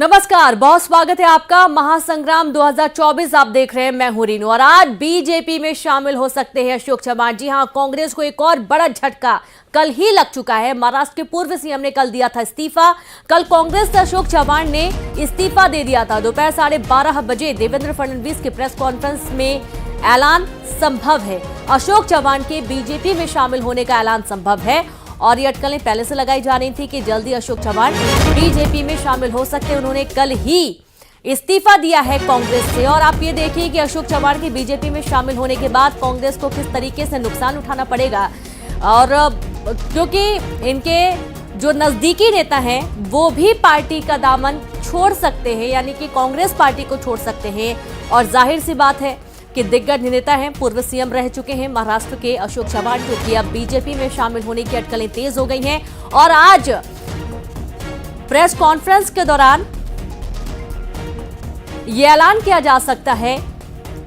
नमस्कार, बहुत स्वागत है आपका। महासंग्राम 2024 आप देख रहे हैं, मैं हूं रीनू। और आज बीजेपी में शामिल हो सकते हैं अशोक चव्हाण। जी हां, कांग्रेस को एक और बड़ा झटका कल ही लग चुका है। महाराष्ट्र के पूर्व सीएम ने कल दिया था इस्तीफा। कल कांग्रेस से अशोक चव्हाण ने इस्तीफा दे दिया था। दोपहर 12:30 बजे देवेंद्र फडणवीस की प्रेस कॉन्फ्रेंस में ऐलान संभव है। अशोक चव्हाण के बीजेपी में शामिल होने का ऐलान संभव है और ये अटकलें पहले से लगाई जा रही थी कि जल्दी अशोक चव्हाण बीजेपी में शामिल हो सकते हैं। उन्होंने कल ही इस्तीफा दिया है कांग्रेस से। और आप ये देखिए कि अशोक चव्हाण के बीजेपी में शामिल होने के बाद कांग्रेस को किस तरीके से नुकसान उठाना पड़ेगा। और क्योंकि इनके जो नजदीकी नेता हैं वो भी पार्टी का दामन छोड़ सकते हैं, यानी कि कांग्रेस पार्टी को छोड़ सकते हैं। और जाहिर सी बात है कि दिग्गज नेता हैं, पूर्व सीएम रह चुके हैं महाराष्ट्र के अशोक चव्हाण, जो कि अब बीजेपी में शामिल होने की अटकलें तेज हो गई हैं। और आज प्रेस कॉन्फ्रेंस के दौरान यह ऐलान किया जा सकता है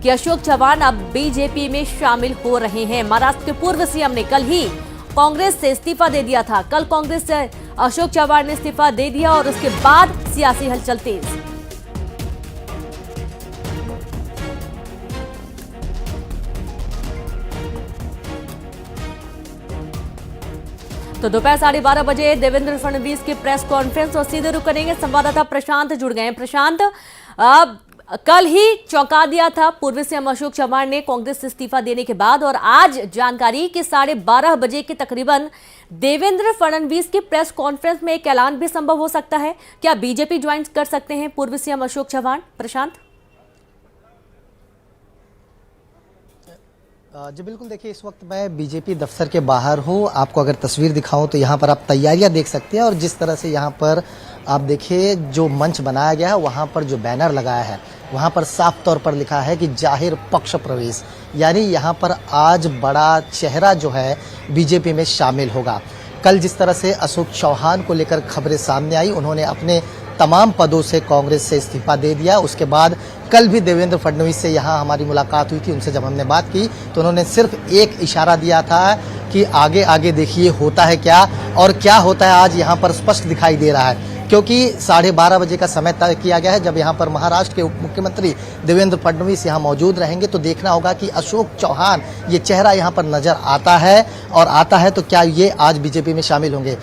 कि अशोक चव्हाण अब बीजेपी में शामिल हो रहे हैं। महाराष्ट्र के पूर्व सीएम ने कल ही कांग्रेस से इस्तीफा दे दिया था। कल कांग्रेस से अशोक चव्हाण ने इस्तीफा दे दिया और उसके बाद सियासी हलचल तेज। तो दोपहर 12:30 बजे देवेंद्र फडणवीस की प्रेस कॉन्फ्रेंस और सीधे रुक करेंगे। संवाददाता प्रशांत जुड़ गए हैं। प्रशांत, कल ही चौंका दिया था पूर्व सीएम अशोक चव्हाण ने कांग्रेस से इस्तीफा देने के बाद, और आज जानकारी कि 12:30 बजे के तकरीबन देवेंद्र फडणवीस की प्रेस कॉन्फ्रेंस में एक ऐलान भी संभव हो सकता है। क्या बीजेपी ज्वाइन कर सकते हैं पूर्व सीएम अशोक चव्हाण? प्रशांत जी बिल्कुल, देखिए इस वक्त मैं बीजेपी दफ्तर के बाहर हूँ। आपको अगर तस्वीर दिखाऊं तो यहाँ पर आप तैयारियां देख सकते हैं। और जिस तरह से यहाँ पर आप देखिए जो मंच बनाया गया है, वहाँ पर जो बैनर लगाया है वहाँ पर साफ तौर पर लिखा है कि जाहिर पक्ष प्रवेश, यानी यहाँ पर आज बड़ा चेहरा जो है बीजेपी में शामिल होगा। कल जिस तरह से अशोक चौहान को लेकर खबरें सामने आई, उन्होंने अपने तमाम पदों से कांग्रेस से इस्तीफा दे दिया। उसके बाद कल भी देवेंद्र फडणवीस से यहाँ हमारी मुलाकात हुई थी। उनसे जब हमने बात की तो उन्होंने सिर्फ एक इशारा दिया था कि आगे आगे देखिए होता है क्या, और क्या होता है आज यहाँ पर स्पष्ट दिखाई दे रहा है। क्योंकि 12:30 बजे का समय तय किया गया है जब यहाँ पर महाराष्ट्र के उप मुख्यमंत्री देवेंद्र फडणवीस यहाँ मौजूद रहेंगे, तो देखना होगा कि अशोक चौहान ये चेहरा यहाँ पर नजर आता है, और आता है तो क्या ये आज बीजेपी में शामिल होंगे।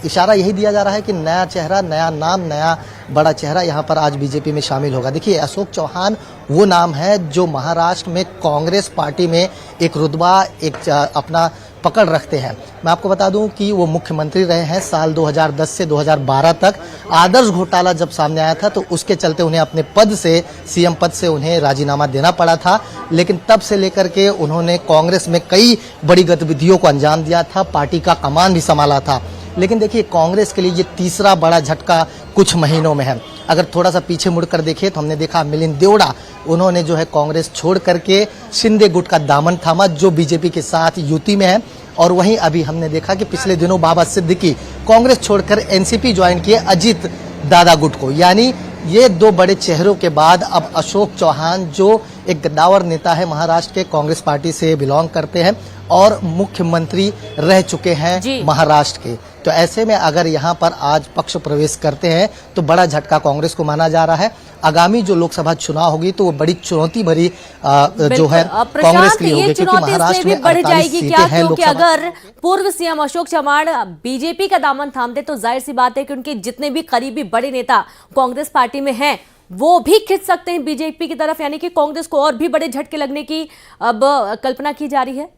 इशारा यही दिया जा रहा है कि नया चेहरा, नया नाम, नया बड़ा चेहरा यहाँ पर आज बीजेपी में शामिल होगा। देखिए अशोक चौहान वो नाम है जो महाराष्ट्र में कांग्रेस पार्टी में एक रुतबा, एक अपना पकड़ रखते हैं। मैं आपको बता दूं कि वो मुख्यमंत्री रहे हैं साल 2010 से 2012 तक। आदर्श घोटाला जब सामने आया था तो उसके चलते उन्हें अपने पद से, सीएम पद से उन्हें राजीनामा देना पड़ा था। लेकिन तब से लेकर के उन्होंने कांग्रेस में कई बड़ी गतिविधियों को अंजाम दिया था, पार्टी का कमान भी संभाला था। लेकिन देखिए कांग्रेस के लिए ये तीसरा बड़ा झटका कुछ महीनों में है। अगर थोड़ा सा पीछे मुड़कर देखें तो हमने देखा मिलिंद देवड़ा, उन्होंने जो है कांग्रेस छोड़ करके शिंदे गुट का दामन थामा, जो बीजेपी के साथ युति में है। और वहीं अभी हमने देखा कि पिछले दिनों बाबा सिद्दीकी कांग्रेस छोड़कर एनसीपी ज्वाइन किए अजीत दादा गुट को। यानी ये दो बड़े चेहरों के बाद अब अशोक चौहान, जो एक गद्दावर नेता है, महाराष्ट्र के कांग्रेस पार्टी से बिलोंग करते हैं और मुख्यमंत्री रह चुके हैं महाराष्ट्र के, तो ऐसे में अगर यहाँ पर आज पक्ष प्रवेश करते हैं तो बड़ा झटका कांग्रेस को माना जा रहा है। आगामी जो लोकसभा चुनाव होगी तो वो बड़ी चुनौती भरी जो है कांग्रेस के लिए होगी, क्योंकि महाराष्ट्र में 48 सीटें हैं लोकसभा। अगर पूर्व सीएम अशोक चव्हाण बीजेपी का दामन थामते तो जाहिर सी बात है कि उनके जितने भी करीबी बड़े नेता कांग्रेस पार्टी में हैं वो भी खिंच सकते हैं बीजेपी की तरफ, यानी कि कांग्रेस को और भी बड़े झटके लगने की अब कल्पना की जा रही है।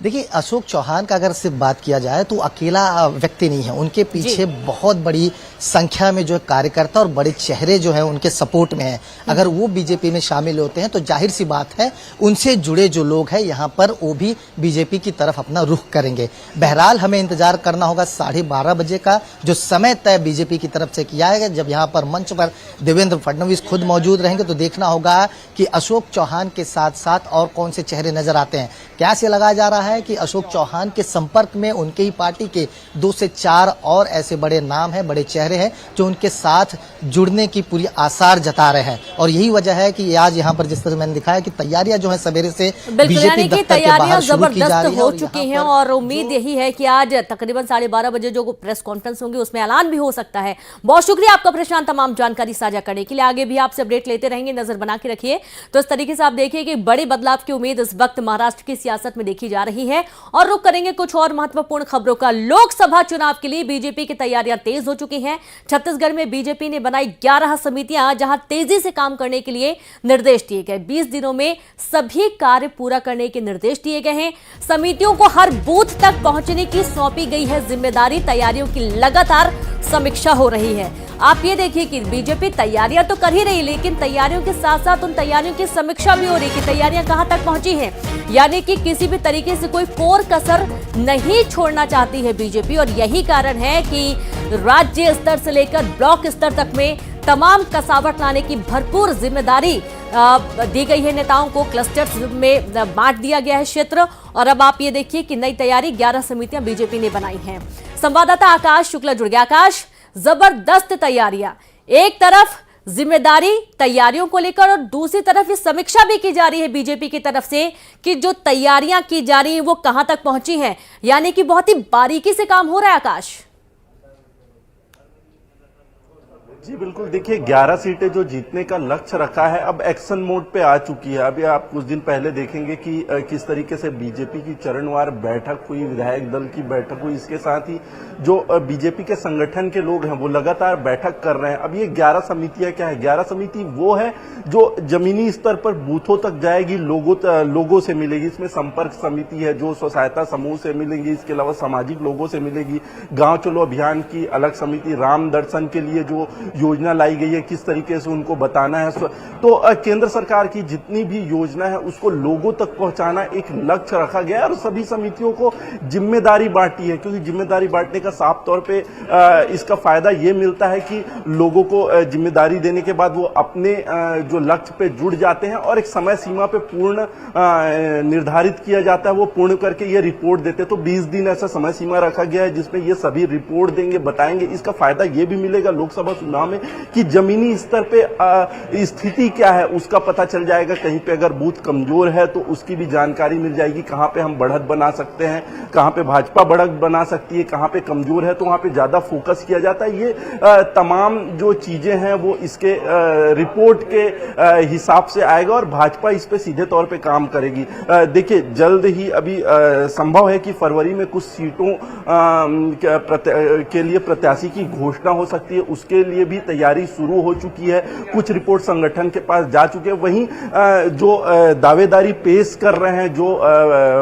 देखिए अशोक चौहान का अगर सिर्फ बात किया जाए तो अकेला व्यक्ति नहीं है, उनके पीछे बहुत बड़ी संख्या में जो है कार्यकर्ता और बड़े चेहरे जो है उनके सपोर्ट में हैं। अगर वो बीजेपी में शामिल होते हैं तो जाहिर सी बात है उनसे जुड़े जो लोग हैं यहाँ पर वो भी बीजेपी की तरफ अपना रुख करेंगे। बहरहाल हमें इंतजार करना होगा 12:30 बजे का, जो समय तय बीजेपी की तरफ से किया है। जब यहाँ पर मंच पर देवेंद्र फडणवीस खुद मौजूद रहेंगे तो देखना होगा कि अशोक चौहान के साथ साथ और कौन से चेहरे नजर आते हैं। क्या से लगाया जा रहा है है कि अशोक चौहान के संपर्क में उनके ही पार्टी के 2 से 4 और ऐसे बड़े नाम हैं, बड़े चेहरे हैं जो उनके साथ जुड़ने की पूरी आसार जता रहे हैं। और यही वजह है कि आज यहाँ पर जिस तरह मैंने दिखाया कि तैयारियां जो है सवेरे से बीजेपी दफ्तर के बाहर शुरू की जा रही है हो चुकी हैं और उम्मीद यही है कि आज तकरीबन 12:30 बजे जो प्रेस कॉन्फ्रेंस होंगी उसमें ऐलान भी हो सकता है। बहुत शुक्रिया आपका प्रशांत, तमाम जानकारी साझा करने के लिए। आगे भी आपसे अपडेट लेते रहेंगे, नजर बना के रखिए। तो इस तरीके से आप देखिए कि बड़े बदलाव की उम्मीद इस वक्त महाराष्ट्र की सियासत में देखी जा रही है। और रुक करेंगे कुछ और महत्वपूर्ण खबरों का। लोकसभा चुनाव के लिए बीजेपी की तैयारियां तेज हो चुकी हैं। छत्तीसगढ़ में बीजेपी ने बनाई 11 समितियां जहां तेजी से काम करने के लिए निर्देश दिए गए। 20 दिनों में सभी कार्य पूरा करने के निर्देश दिए गए हैं। समितियों को हर बूथ तक पहुंचने की सौंपी गई है जिम्मेदारी। तैयारियों की लगातार समीक्षा हो रही है। आप ये देखिए कि बीजेपी तैयारियां तो कर ही रही, लेकिन तैयारियों के साथ साथ उन तैयारियों की समीक्षा भी हो रही कि तैयारियां कहां तक पहुंची हैं। यानी कि किसी भी तरीके से कोई कोर कसर नहीं छोड़ना चाहती है बीजेपी। और यही कारण है कि राज्य स्तर से लेकर ब्लॉक स्तर तक में तमाम कसावट लाने की भरपूर जिम्मेदारी दी गई है नेताओं को। क्लस्टर्स में बांट दिया गया है क्षेत्र। और अब आप ये देखिए कि नई तैयारी 11 समितियां बीजेपी ने बनाई हैं। संवाददाता आकाश शुक्ला जुड़ गया। आकाश, जबरदस्त तैयारियां, एक तरफ जिम्मेदारी तैयारियों को लेकर और दूसरी तरफ ये समीक्षा भी की जा रही है बीजेपी की तरफ से कि जो तैयारियां की जा रही हैं वो कहां तक पहुंची हैं। यानी कि बहुत ही बारीकी से काम हो रहा है। आकाश जी बिल्कुल, देखिए 11 सीटें जो जीतने का लक्ष्य रखा है अब एक्शन मोड पे आ चुकी है। अभी आप कुछ दिन पहले देखेंगे कि किस तरीके से बीजेपी की चरणवार बैठक हुई, विधायक दल की बैठक हुई। इसके साथ ही जो बीजेपी के संगठन के लोग हैं वो लगातार बैठक कर रहे हैं। अब ये 11 समितियां क्या है? 11 समिति वो है जो जमीनी स्तर पर बूथों तक जाएगी, लोगों से मिलेगी। इसमें संपर्क समिति है जो स्व सहायता समूह से मिलेगी, इसके अलावा सामाजिक लोगों से मिलेगी। गांव चलो अभियान की अलग समिति, राम दर्शन के लिए जो योजना लाई गई है किस तरीके से उनको बताना है। तो केंद्र सरकार की जितनी भी योजना है उसको लोगों तक पहुंचाना एक लक्ष्य रखा गया है। और सभी समितियों को जिम्मेदारी बांटी है, क्योंकि जिम्मेदारी बांटने का साफ तौर पे इसका फायदा ये मिलता है कि लोगों को जिम्मेदारी देने के बाद वो अपने जो लक्ष्य पे जुड़ जाते हैं और एक समय सीमा पे पूर्ण निर्धारित किया जाता है, वो पूर्ण करके ये रिपोर्ट देते हैं। तो 20 दिन ऐसा समय सीमा रखा गया है जिसमें ये सभी रिपोर्ट देंगे, बताएंगे। इसका फायदा ये भी मिलेगा लोकसभा चुनाव में कि जमीनी स्तर पे स्थिति क्या है उसका पता चल जाएगा। कहीं पे अगर बूथ कमजोर है तो उसकी भी जानकारी मिल जाएगी, कहां पे हम बढ़त बना सकते हैं, कहां पे भाजपा बढ़त बना सकती है, कहां पे कमजोर है तो वहां पे ज्यादा फोकस किया जाता है। ये तमाम जो चीजें हैं वो इसके रिपोर्ट के हिसाब से आएगा और भाजपा इस पे सीधे तौर पे काम करेगी। देखिए जल्द ही अभी संभव है कि फरवरी में कुछ सीटों के लिए प्रत्याशी की घोषणा हो सकती है, उसके लिए भी तैयारी शुरू हो चुकी है। कुछ रिपोर्ट संगठन के पास जा चुके हैं। वहीं जो दावेदारी पेश कर रहे हैं, जो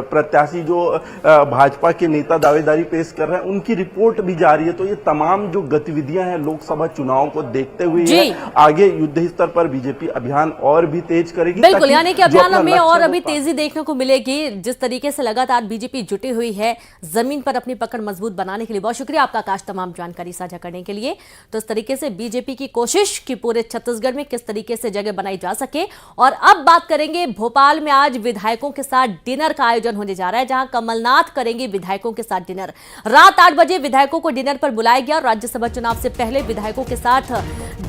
प्रत्याशी जो भाजपा के नेता दावेदारी पेश कर रहे हैं, उनकी रिपोर्ट भी जारी है। तो ये तमाम जो गतिविधियां हैं लोकसभा चुनाव को देखते हुए आगे युद्ध स्तर पर बीजेपी अभियान और भी तेज करेगी। बिल्कुल, यानी कि अभियान में और अभी तेजी देखने को मिलेगी। जिस तरीके से लगातार बीजेपी जुटी हुई है जमीन पर अपनी पकड़ मजबूत बनाने के लिए। बहुत शुक्रिया आपका आकाश, तमाम जानकारी साझा करने के लिए। तो इस तरीके से बीजेपी की कोशिश कि पूरे छत्तीसगढ़ में किस तरीके से जगह बनाई जा सके। और अब बात करेंगे भोपाल में आज विधायकों के साथ डिनर का आयोजन होने जा रहा है, जहां कमलनाथ करेंगे विधायकों के साथ डिनर। रात 8 बजे विधायकों को डिनर पर बुलाया गया। राज्यसभा चुनाव से पहले विधायकों के साथ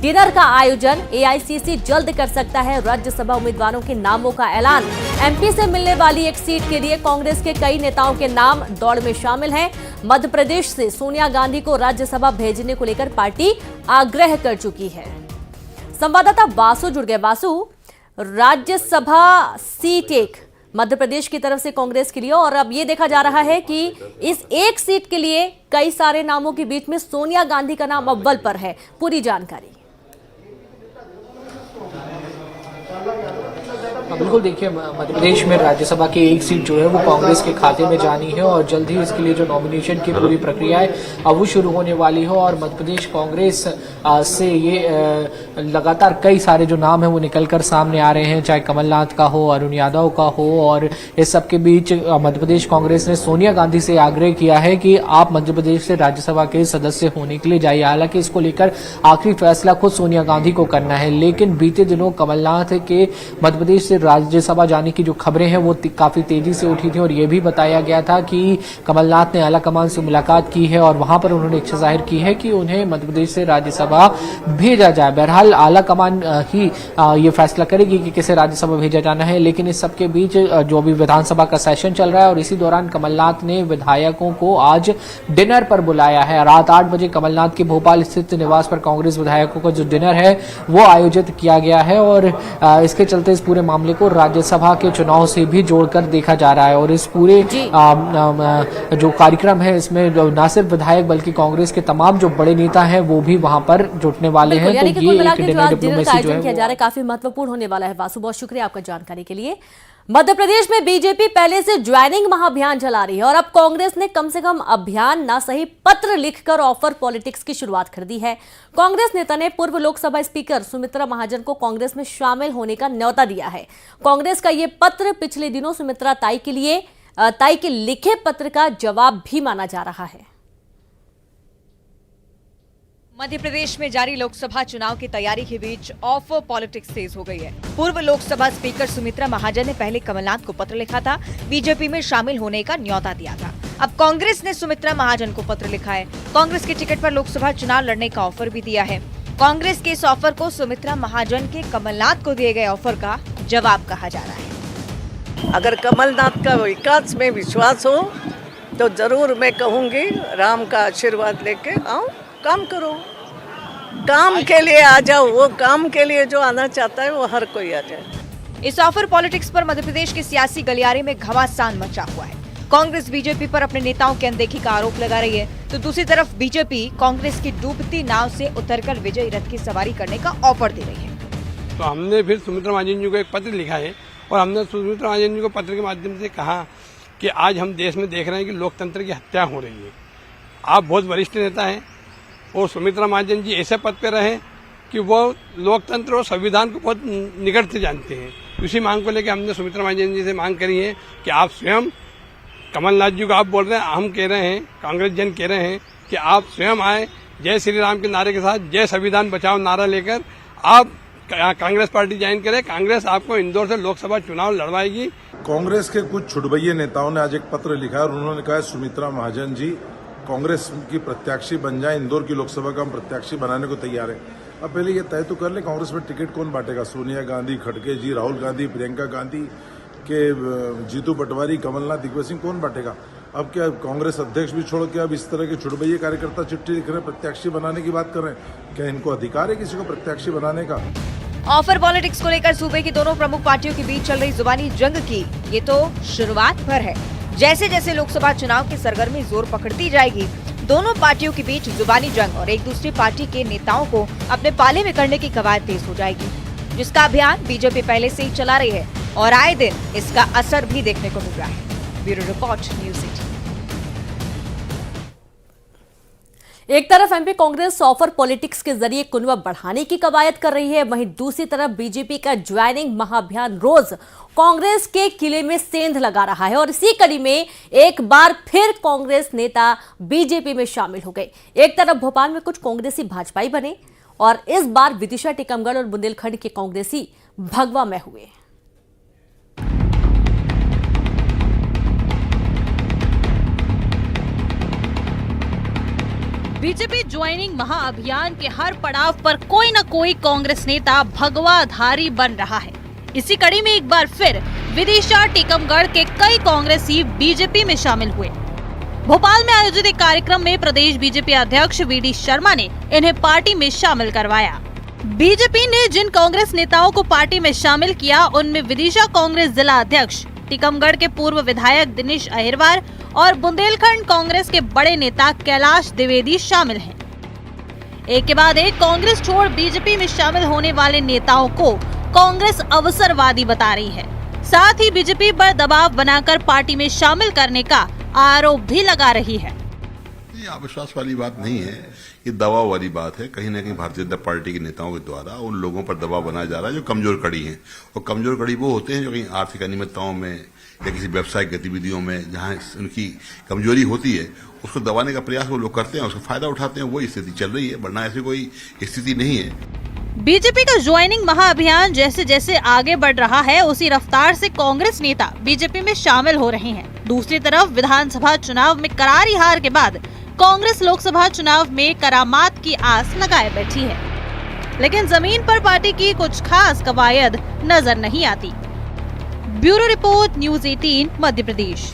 डिनर का आयोजन एआईसीसी जल्द कर सकता है। राज्यसभा उम्मीदवारों के नामों का ऐलान। एमपी से मिलने वाली एक सीट के लिए कांग्रेस के कई नेताओं के नाम दौड़ में शामिल हैं। मध्य प्रदेश से सोनिया गांधी को राज्यसभा भेजने को लेकर पार्टी आग्रह कर चुकी है। संवाददाता वासु जुड़ गए। वासु, राज्यसभा सीट एक मध्य प्रदेश की तरफ से कांग्रेस के लिए, और अब ये देखा जा रहा है कि इस एक सीट के लिए कई सारे नामों के बीच में सोनिया गांधी का नाम अव्वल पर है। पूरी जानकारी। बिल्कुल, देखिए मध्य प्रदेश में राज्यसभा की एक सीट जो है वो कांग्रेस के खाते में जानी है और जल्द ही इसके लिए जो नॉमिनेशन की पूरी प्रक्रिया है अब वो शुरू होने वाली है। और मध्य प्रदेश कांग्रेस से ये लगातार कई सारे जो नाम है वो निकलकर सामने आ रहे हैं, चाहे कमलनाथ का हो, अरुण यादव का हो। और इस सबके बीच मध्य प्रदेश कांग्रेस ने सोनिया गांधी से आग्रह किया है कि आप मध्य प्रदेश से राज्यसभा के सदस्य होने के लिए जाइए। हालांकि इसको लेकर आखिरी फैसला खुद सोनिया गांधी को करना है, लेकिन बीते दिनों कमलनाथ के मध्य प्रदेश से राज्यसभा जाने की जो खबरें हैं वो काफी तेजी से उठी थी और ये भी बताया गया था कि कमलनाथ ने आलाकमान से मुलाकात की है और वहां पर उन्होंने इच्छा जाहिर की है कि उन्हें मध्य प्रदेश से राज्यसभा भेजा जाए। बहरहाल आलाकमान ही ये फैसला करेगी कि किसे राज्यसभा भेजा जाना है, लेकिन इस सबके बीच जो अभी विधानसभा का सेशन चल रहा है और इसी दौरान कमलनाथ ने विधायकों को आज डिनर पर बुलाया है। रात 8 बजे कमलनाथ के भोपाल स्थित निवास पर कांग्रेस विधायकों का जो डिनर है वो आयोजित किया गया है और इसके चलते इस पूरे मामले को राज्यसभा के चुनाव से भी जोड़कर देखा जा रहा है। और इस पूरे जो कार्यक्रम है इसमें न सिर्फ विधायक बल्कि कांग्रेस के तमाम जो बड़े नेता हैं वो भी वहां पर जुटने वाले हैं। तो ये एक डिनर डिप्लोमेसी जो है किया जा रहा है काफी महत्वपूर्ण होने वाला है। वासु, बहुत शुक्रिया आपका जानकारी के लिए। मध्य प्रदेश में बीजेपी पहले से ज्वाइनिंग महाअभियान चला रही है और अब कांग्रेस ने कम से कम अभियान ना सही पत्र लिखकर ऑफर पॉलिटिक्स की शुरुआत कर दी है। कांग्रेस नेता ने पूर्व लोकसभा स्पीकर सुमित्रा महाजन को कांग्रेस में शामिल होने का न्योता दिया है। कांग्रेस का यह पत्र पिछले दिनों सुमित्रा ताई के लिखे पत्र का जवाब भी माना जा रहा है। मध्य प्रदेश में जारी लोकसभा चुनाव की तैयारी के बीच ऑफर पॉलिटिक्स तेज हो गई है। पूर्व लोकसभा स्पीकर सुमित्रा महाजन ने पहले कमलनाथ को पत्र लिखा था, बीजेपी में शामिल होने का न्योता दिया था। अब कांग्रेस ने सुमित्रा महाजन को पत्र लिखा है। कांग्रेस के टिकट पर लोकसभा चुनाव लड़ने का ऑफर भी दिया है। कांग्रेस के इस ऑफर को सुमित्रा महाजन के कमलनाथ को दिए गए ऑफर का जवाब कहा जा रहा है। अगर कमलनाथ का विकास में विश्वास हो तो जरूर मैं कहूँगी राम का आशीर्वाद लेके आओ, काम करो, काम के लिए आ जाओ। वो काम के लिए जो आना चाहता है वो हर कोई आ जाए। इस ऑफर पॉलिटिक्स पर मध्य प्रदेश के सियासी गलियारे में घमासान मचा हुआ है। कांग्रेस बीजेपी पर अपने नेताओं की अनदेखी का आरोप लगा रही है, तो दूसरी तरफ बीजेपी कांग्रेस की डूबती नाव से उतरकर विजयी रथ की सवारी करने का ऑफर दे रही है। तो हमने फिर सुमित्रा महाजन जी को एक पत्र लिखा है और हमने सुमित्रा महाजन जी को पत्र के माध्यम से कहा कि आज हम देश में देख रहे हैं कि लोकतंत्र की हत्या हो रही है। आप बहुत वरिष्ठ नेता हैं और सुमित्रा महाजन जी ऐसे पद पे रहे कि वो लोकतंत्र और संविधान को बहुत निकट से जानते हैं। उसी मांग को लेकर हमने सुमित्रा महाजन जी से मांग करी है कि आप स्वयं, कमलनाथ जी को आप बोल रहे हैं, हम कह रहे हैं, कांग्रेस जन कह रहे हैं कि आप स्वयं आए, जय श्री राम के नारे के साथ जय संविधान बचाओ नारा लेकर आप कांग्रेस पार्टी ज्वाइन करें। कांग्रेस आपको इंदौर से लोकसभा चुनाव लड़वाएगी। कांग्रेस के कुछ छुटभैये नेताओं ने आज एक पत्र लिखा है और उन्होंने कहा सुमित्रा महाजन जी कांग्रेस की प्रत्याशी बन जाए, इंदौर की लोकसभा का हम प्रत्याशी बनाने को तैयार है। अब पहले ये तय तो कर ले कांग्रेस में टिकट कौन बांटेगा। सोनिया गांधी, खड़गे जी, राहुल गांधी, प्रियंका गांधी के जीतू पटवारी, कमलनाथ, दिग्विजय सिंह कौन बांटेगा। अब क्या कांग्रेस अध्यक्ष भी छोड़ के अब इस तरह के छुटभैये कार्यकर्ता चिट्ठी लिख रहे हैं, प्रत्याशी बनाने की बात कर रहे हैं। क्या इनको अधिकार है किसी को प्रत्याशी बनाने का। ऑफर पॉलिटिक्स को लेकर सूबे की दोनों प्रमुख पार्टियों के बीच चल रही जुबानी जंग की ये तो शुरुआत भर है। जैसे जैसे लोकसभा चुनाव की सरगर्मी जोर पकड़ती जाएगी, दोनों पार्टियों के बीच जुबानी जंग और एक दूसरी पार्टी के नेताओं को अपने पाले में करने की कवायद तेज हो जाएगी, जिसका अभियान बीजेपी पहले से ही चला रही है और आए दिन इसका असर भी देखने को मिल रहा है। Bureau report, news 18। एक तरफ एमपी कांग्रेस ऑफर पॉलिटिक्स के जरिए कुनबा बढ़ाने की कवायद कर रही है, वहीं दूसरी तरफ बीजेपी का ज्वाइनिंग महाअभियान रोज कांग्रेस के किले में सेंध लगा रहा है और इसी कड़ी में एक बार फिर कांग्रेस नेता बीजेपी में शामिल हो गए। एक तरफ भोपाल में कुछ कांग्रेसी भाजपाई बने और इस बार विदिशा, टीकमगढ़ और बुंदेलखंड के कांग्रेसी भगवा में हुए। बीजेपी ज्वाइनिंग महाअभियान के हर पड़ाव पर कोई न कोई कांग्रेस नेता भगवाधारी बन रहा है। इसी कड़ी में एक बार फिर विदिशा, टीकमगढ़ के कई कांग्रेसी बीजेपी में शामिल हुए। भोपाल में आयोजित एक कार्यक्रम में प्रदेश बीजेपी अध्यक्ष वी.डी. शर्मा ने इन्हें पार्टी में शामिल करवाया। बीजेपी ने जिन कांग्रेस नेताओं को पार्टी में शामिल किया उनमें विदिशा कांग्रेस जिला अध्यक्ष, टीकमगढ़ के पूर्व विधायक दिनेश अहिरवार और बुंदेलखंड कांग्रेस के बड़े नेता कैलाश द्विवेदी शामिल हैं। एक के बाद एक कांग्रेस छोड़ बीजेपी में शामिल होने वाले नेताओं को कांग्रेस अवसरवादी बता रही है। साथ ही बीजेपी पर दबाव बनाकर पार्टी में शामिल करने का आरोप भी लगा रही है। ये अविश्वास वाली बात नहीं है, ये दबाव वाली बात है। कहीं न कहीं भारतीय जनता पार्टी के नेताओं के द्वारा उन लोगों पर दबाव बनाया जा रहा है जो कमजोर कड़ी हैं। और कमजोर कड़ी वो होते हैं जो कहीं आर्थिक अनियमितताओं में या किसी व्यावसायिक गतिविधियों में जहां उनकी कमजोरी होती है उसको दबाने का प्रयास वो लोग करते हैं, उसका फायदा उठाते हैं। वही स्थिति चल रही है, वरना ऐसी कोई स्थिति नहीं है। बीजेपी का ज्वाइनिंग महाअभियान जैसे जैसे आगे बढ़ रहा है, उसी रफ्तार से कांग्रेस नेता बीजेपी में शामिल हो रहे हैं। दूसरी तरफ विधानसभा चुनाव में करारी हार के बाद कांग्रेस लोकसभा चुनाव में करामात की आस लगाए बैठी है, लेकिन जमीन पर पार्टी की कुछ खास कवायद नजर नहीं आती। Bureau report, news 18 Madhya Pradesh.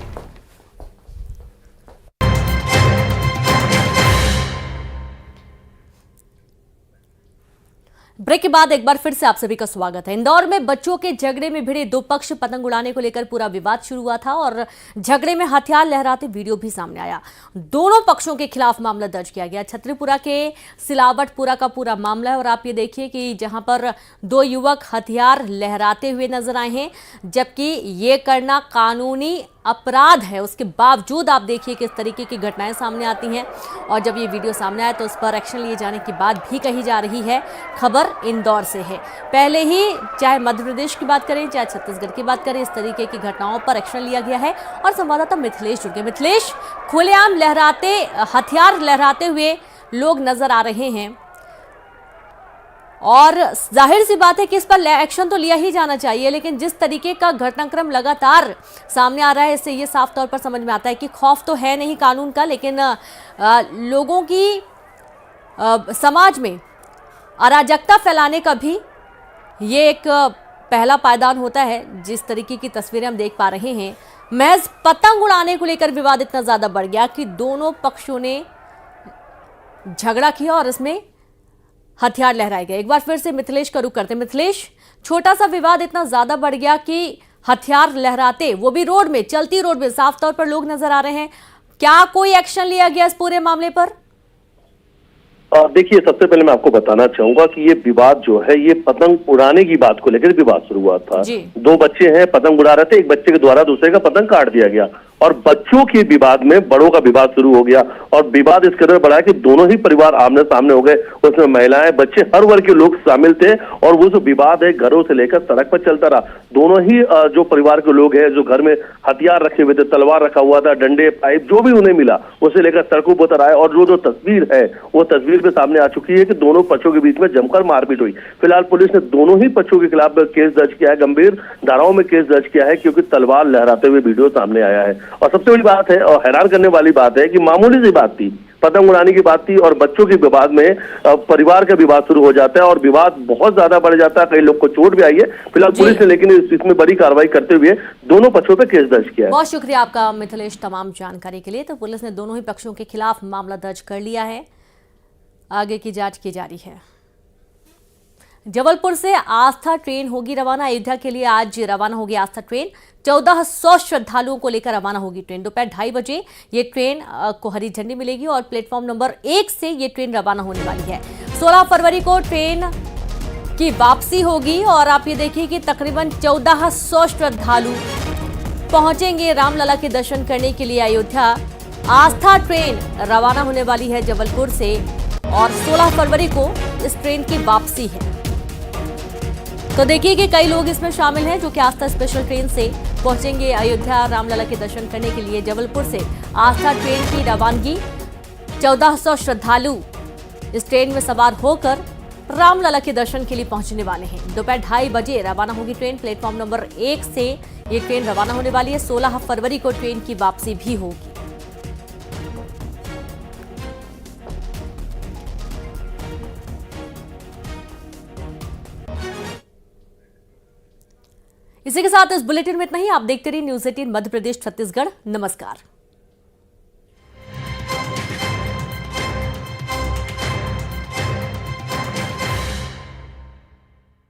Break के बाद एक बार फिर से आप सभी का स्वागत है। इंदौर में बच्चों के झगड़े में भिड़े दो पक्ष पतंग उड़ाने को लेकर पूरा विवाद शुरू हुआ था और झगड़े में हथियार लहराते वीडियो भी सामने आया। दोनों पक्षों के खिलाफ मामला दर्ज किया गया। छतरीपुरा के सिलावटपुरा का पूरा मामला है और आप ये देखिए कि जहां पर दो युवक हथियार लहराते हुए नजर आए हैं, जबकि ये करना कानूनी अपराध है। उसके बावजूद आप देखिए किस तरीके की घटनाएं सामने आती हैं और जब ये वीडियो सामने आया तो उस पर एक्शन लिए जाने की बात भी कही जा रही है। खबर इंदौर से है। पहले ही चाहे मध्य प्रदेश की बात करें चाहे छत्तीसगढ़ की बात करें, इस तरीके की घटनाओं पर एक्शन लिया गया है और संवाददाता मिथिलेश जुड़ गए। मिथिलेश, खुलेआम हथियार लहराते हुए लोग नजर आ रहे हैं और जाहिर सी बात है कि इस पर एक्शन तो लिया ही जाना चाहिए, लेकिन जिस तरीके का घटनाक्रम लगातार सामने आ रहा है इससे ये साफ तौर पर समझ में आता है कि खौफ तो है नहीं कानून का, लेकिन लोगों की समाज में अराजकता फैलाने का भी ये एक पहला पायदान होता है। जिस तरीके की तस्वीरें हम देख पा रहे हैं, महज पतंग उड़ाने को लेकर विवाद इतना ज्यादा बढ़ गया कि दोनों पक्षों ने झगड़ा किया और इसमें हथियार लहराए गए। एक बार फिर से मिथिलेश का रुख करते। मिथिलेश, छोटा सा विवाद इतना ज्यादा बढ़ गया कि हथियार लहराते, वो भी रोड में, चलती रोड में साफ तौर पर लोग नजर आ रहे हैं। क्या कोई एक्शन लिया गया इस पूरे मामले पर? देखिए, सबसे पहले मैं आपको बताना चाहूंगा कि ये विवाद जो है ये पतंग उड़ाने की बात को लेकर विवाद शुरू हुआ था। दो बच्चे हैं, पतंग उड़ा रहे थे, एक बच्चे के द्वारा दूसरे का पतंग काट दिया गया और बच्चों के विवाद में बड़ों का विवाद शुरू हो गया और विवाद इस कदर बढ़ा कि दोनों ही परिवार आमने सामने हो गए। उसमें महिलाएं, बच्चे, हर वर्ग के लोग शामिल थे और वो जो विवाद है घरों से लेकर सड़क पर चलता रहा। दोनों ही जो परिवार के लोग हैं, जो घर में हथियार रखे हुए थे, तलवार रखा हुआ था, डंडे, पाइप, जो भी उन्हें मिला उसे लेकर सड़कों पर उतर आए और जो तस्वीर है वो तस्वीर में सामने आ चुकी है कि दोनों पक्षों के बीच में जमकर मारपीट हुई। फिलहाल पुलिस ने दोनों ही पक्षों के खिलाफ केस दर्ज किया है, गंभीर धाराओं में केस दर्ज किया है क्योंकि तलवार लहराते हुए वीडियो सामने आया है। और सबसे बड़ी बात है और हैरान करने वाली बात है कि मामूली सी बात थी, पतंग उड़ाने की बात थी और बच्चों के विवाद में परिवार का विवाद शुरू हो जाता है और विवाद बहुत ज्यादा बढ़ जाता है। कई लोग को चोट भी आई है। फिलहाल पुलिस ने लेकिन इसमें बड़ी कार्रवाई करते हुए दोनों पक्षों पर केस दर्ज किया है। बहुत शुक्रिया आपका मिथिलेश तमाम जानकारी के लिए। तो पुलिस ने दोनों ही पक्षों के खिलाफ मामला दर्ज कर लिया है, आगे की जांच की जारी है। जबलपुर से आस्था ट्रेन होगी रवाना। अयोध्या के लिए आज रवाना होगी आस्था ट्रेन। 1400 श्रद्धालुओं को लेकर रवाना होगी ट्रेन। दोपहर 2:30 बजे ये ट्रेन को हरी झंडी मिलेगी और प्लेटफॉर्म नंबर 1 से ये ट्रेन रवाना होने वाली है। 16 फरवरी को ट्रेन की वापसी होगी और आप ये देखिए कि तकरीबन 1400 श्रद्धालु पहुंचेंगे रामलला के दर्शन करने के लिए अयोध्या। आस्था ट्रेन रवाना होने वाली है जबलपुर से और 16 फरवरी को इस ट्रेन की वापसी है। तो देखिए कि कई लोग इसमें शामिल हैं जो कि आस्था स्पेशल ट्रेन से पहुंचेंगे अयोध्या रामलला के दर्शन करने के लिए। जबलपुर से आस्था ट्रेन की रवानगी, 1400 श्रद्धालु इस ट्रेन में सवार होकर रामलला के दर्शन के लिए पहुंचने वाले हैं। दोपहर 2:30 बजे रवाना होगी ट्रेन। प्लेटफॉर्म नंबर 1 से ये ट्रेन रवाना होने वाली है। 16 फरवरी को ट्रेन की वापसी भी होगी। इसी के साथ इस बुलेटिन में इतना ही। आप देखते रहिए न्यूज़ 18 मध्य प्रदेश छत्तीसगढ़। नमस्कार।